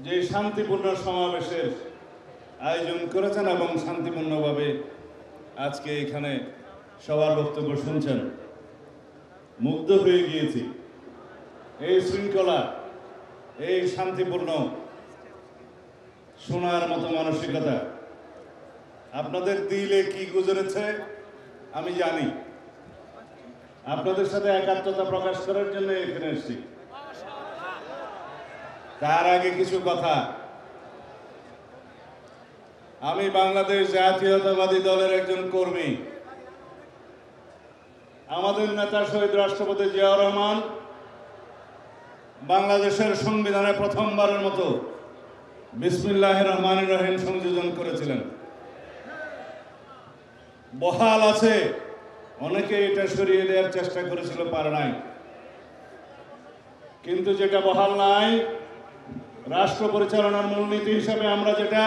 যে শান্তিপূর্ণ সমাবেশের আয়োজন করেছেন এবং শান্তিপূর্ণভাবে আজকে এখানে সবার বক্তব্য শুনছেন, মুগ্ধ হয়ে গিয়েছি। এই শৃঙ্খলা, এই শান্তিপূর্ণ শোনার মতো মানসিকতা আপনাদের দিলে কি গুজরেছে আমি জানি। আপনাদের সাথে একাত্মতা প্রকাশ করার জন্য এখানে এসেছি। তার আগে কিছু কথা। আমি বাংলাদেশ জাতীয়তাবাদী দলের একজন কর্মী। আমাদের নেতা শহীদ রাষ্ট্রপতি জিয়াউর রহমান বাংলাদেশের সংবিধানে প্রথমবারের মতো বিসমিল্লাহির রহমানির রহিম সংযোজন করেছিলেন। বহাল আছে, অনেকে এটা সরিয়ে দেওয়ার চেষ্টা করেছিল, পারে নাই। কিন্তু যেটা বহাল নাই, রাষ্ট্র পরিচালনার মূলনীতি হিসাবে আমরা যেটা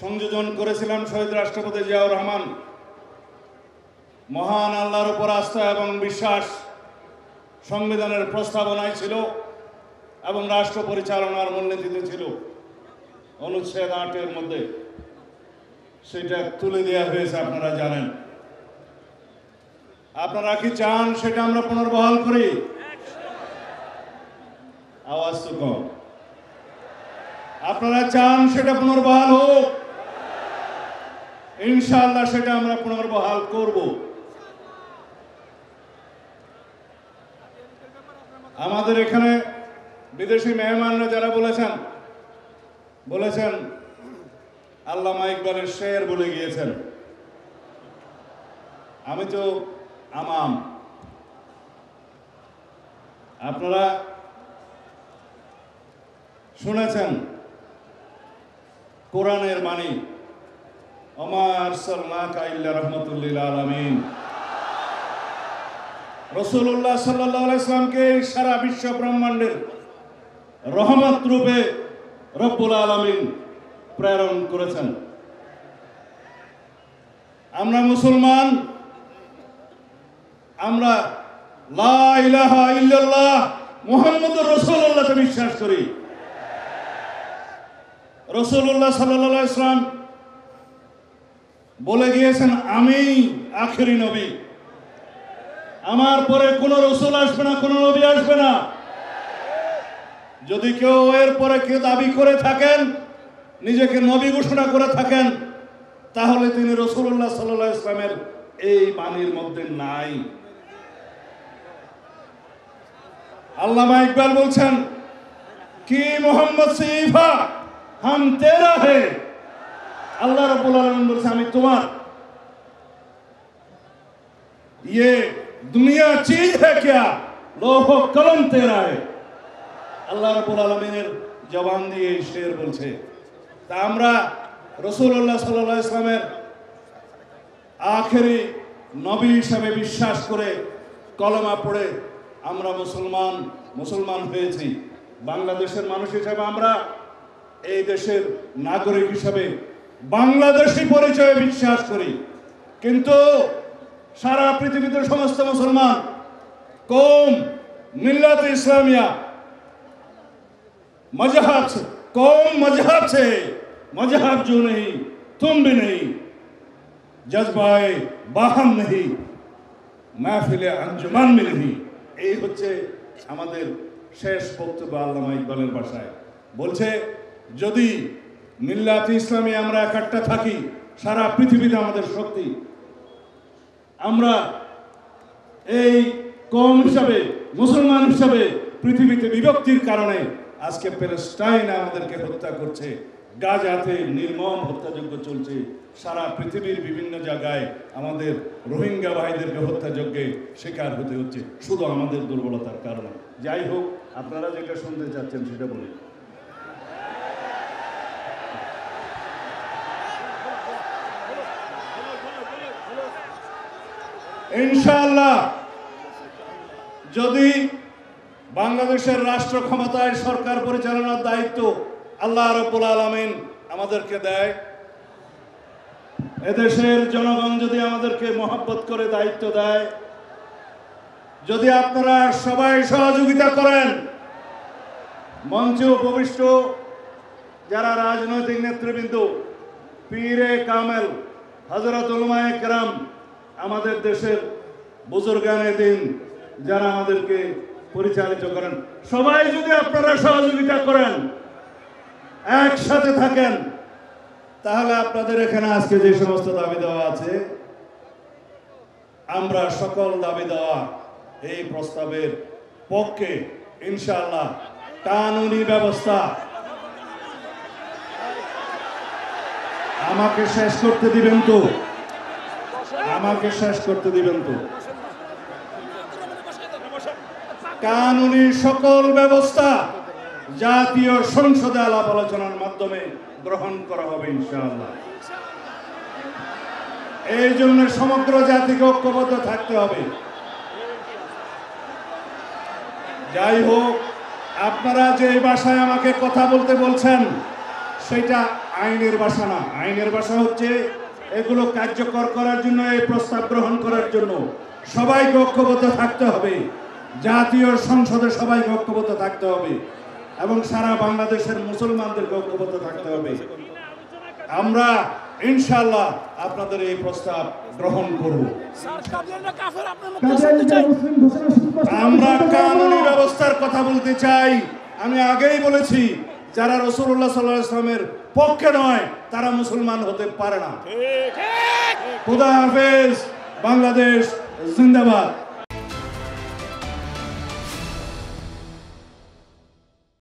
সংযোজন করেছিলাম, শহীদ রাষ্ট্রপতি জিয়াউর রহমান মহান আল্লাহর উপর আস্থা এবং বিশ্বাস সংবিধানের প্রস্তাবনায় ছিল এবং রাষ্ট্র পরিচালনার মূলনীতিতে ছিল। অনুচ্ছেদ 8-এর মধ্যে সেটা তুলে দেওয়া হয়েছে, আপনারা জানেন। আপনারা কি চান সেটা আমরা পুনর্বহাল করি? আওয়াজ তো কম। আপনারা চান সেটা পুনর্বহাল হোক? ইনশাআল্লাহ সেটা আমরা পুনর্বহাল করব। আমাদের এখানে বিদেশি মেহমানরা যারা বলেছেন আল্লামা ইকবালের শের বলে গিয়েছেন। আমি তো আমাম। আপনারা শুনেছেন কোরআনের বাণী, ওমা আরসালনাকা ইল্লা রাহমাতুল লিল আলামিন। রাসূলুল্লাহ সাল্লাল্লাহু আলাইহি ওয়াসাল্লামকে সারা বিশ্ব ব্রহ্মাণ্ডের রহমত রূপে রব্বুল আলামিন প্রেরণ করেছেন। আমরা মুসলমান, আমরা লা ইলাহা ইল্লাল্লাহ মুহাম্মাদুর রাসূলুল্লাহকে বিশ্বাস করি। রাসূলুল্লাহ সাল্লাল্লাহু আলাইহি ওয়াসাল্লাম বলে গিয়েছেন, আমি আখেরি নবী, আমার পরে কোনো রাসূল আসবে না, কোনো নবী আসবে না। যদি কেউ এর পরে কেউ দাবি করে থাকেন, নিজেকে নবী ঘোষণা করে থাকেন, তাহলে তিনি রাসূলুল্লাহ সাল্লাল্লাহু আলাইহি ওয়াসাল্লামের এই বাণীর মধ্যে নাই। আল্লামা ইকবাল বলছেন, কি মোহাম্মদ সিফা হাম তেরা হে। আল্লাহ রাব্বুল আলামিন বলছে, আমি তোমার। ये दुनिया चीज है क्या, लोह कलम तेरा है। আল্লাহ রাব্বুল আলামিনের জবান দিয়ে এই শের বলছে। তা আমরা রাসূলুল্লাহ সাল্লাল্লাহু আলাইহি ওয়াসাল্লামের আখেরি নবী হিসাবে বিশ্বাস করে কলেমা পড়ে আমরা মুসলমান হয়েছি। বাংলাদেশের মানুষ হিসাবে আমরা এই দেশের নাগরিক হিসাবে বাংলাদেশি পরিচয়ে বিশ্বাস করি। কিন্তু সারা পৃথিবীতে সমস্ত মুসলমান কौम मिल्लत इस्लामिया मजहब से, कौम मजहब से, मजहब जो नहीं तुम भी नहीं, जज्बाए बाहम नहीं, महफिल अंजुमन में नहीं। এই হচ্ছে আমাদের শেষ বক্তব্য আল্লামা ইকবালের ভাষায়। বলছে, যদি মিল্লাত ইসলামে আমরা একটা থাকি, সারা পৃথিবীতে আমাদের শক্তি। আমরা এই কওম হিসাবে, মুসলমান হিসাবে পৃথিবীতে বিভক্তির কারণে আজকে প্যালেস্টাইন আমাদেরকে হত্যা করছে, গাজাতে নির্মম হত্যাযজ্ঞ চলছে, সারা পৃথিবীর বিভিন্ন জায়গায় আমাদের রোহিঙ্গা ভাইদেরকে হত্যাযজ্ঞে শিকার হতে হচ্ছে, শুধু আমাদের দুর্বলতার কারণে। যাই হোক, আপনারা যেটা শুনতে চাচ্ছেন সেটা বলি। ইনশাআল্লাহ যদি বাংলাদেশের রাষ্ট্র ক্ষমতায় সরকার পরিচালনার দায়িত্ব আল্লাহ রাব্বুল আলামিন আমাদেরকে দেয়, এদেশের জনগণ যদি আমাদেরকে মহব্বত করে দায়িত্ব দেয়, যদি আপনারা সবাই সহযোগিতা করেন, মঞ্চে উপবিষ্ট যারা রাজনৈতিক নেতৃবৃন্দ, পীরে কামেল, হযরত উলামায়ে কেরাম, আমাদের দেশের বুজুর্গানে দিন যারা আমাদেরকে পরিচালিত করেন, সবাই যদি আপনারা সহযোগিতা করেন, একসাথে থাকেন, তাহলে আপনাদের এখানে আজকে যে সমস্ত দাবি দেওয়া আছে, আমরা সকল দাবি দেওয়া এই প্রস্তাবের পক্ষে ইনশাআল্লাহ। কানুনি ব্যবস্থা আমাকে শেষ করতে দিবেন তো, আমাকে শেষ করতে দিবেন তো। কানুনি সকল ব্যবস্থা জাতীয় সংসদে আলাপ আলোচনার মাধ্যমে গ্রহণ করা হবে ইনশাআল্লাহ। এই জন্য সমগ্র জাতিকে ঐক্যবদ্ধ থাকতে হবে। যাই হোক, আপনারা যে ভাষায় আমাকে কথা বলতে বলছেন সেটা আইনের ভাষা না। আইনের ভাষা হচ্ছে এগুলো কার্যকর করার জন্য, এই প্রস্তাব গ্রহণ করার জন্য সবাইকে ঐক্যবদ্ধ থাকতে হবে। জাতীয় সংসদে সবাইকে ঐক্যবদ্ধ থাকতে হবে এবং সারা বাংলাদেশের মুসলমানদেরকে ঐক্যবদ্ধ থাকতে হবে। আমরা ইনশাআল্লাহ আপনাদের এই প্রস্তাব গ্রহণ করব। আমরা কানুনি ব্যবস্থার কথা বলতে চাই। আমি আগেই বলেছি, যারা রাসূলুল্লাহ সাল্লাল্লাহু আলাইহি ওয়াসাল্লামের পক্ষে নয় তারা মুসলমান হতে পারে না। খোদা হাফেজ। বাংলাদেশ জিন্দাবাদ।